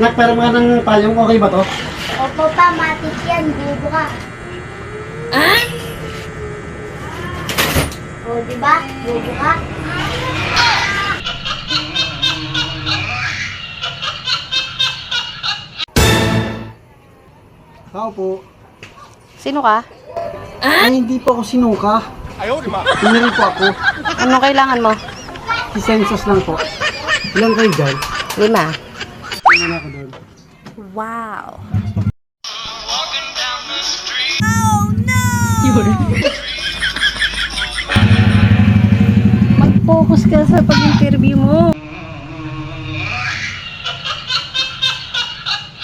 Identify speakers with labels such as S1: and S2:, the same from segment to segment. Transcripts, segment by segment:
S1: Nak, pero mga ng payong, okay ba to?
S2: Opo pa, matik yan. Bubo ka. O, diba? Bubo ka.
S1: Tao po.
S3: Sino ka?
S1: Ay, hindi po ako sinuka. Pinili po ako.
S3: Anong kailangan mo?
S1: Si census lang po. Ilan kayo dyan?
S3: 5.
S1: Ano na ako doon?
S3: Wow. Mag-focus ka sa pag-interview mo.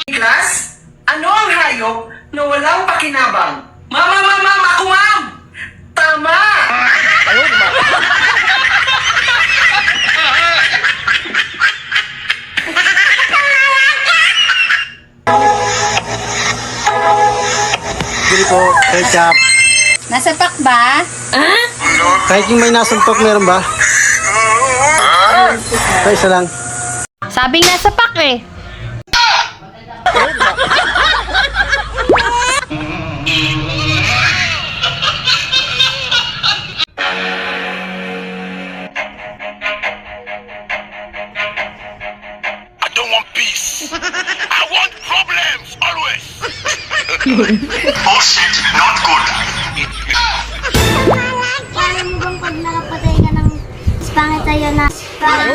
S4: Class, ano ang hayop na walang pakinabang? Mama, mama, ako ma'am! Tama!
S1: Bili po, ketchup.
S3: Nasa pack ba?
S1: Kahit yung may nasuntok, meron ba? Ay, isa lang.
S3: Sabing nasa pack eh.
S5: I don't want peace. I want problems always. Bullshit, not good.
S2: Paano mo bang pag nakapatay ka ng pangit sa'yo na parang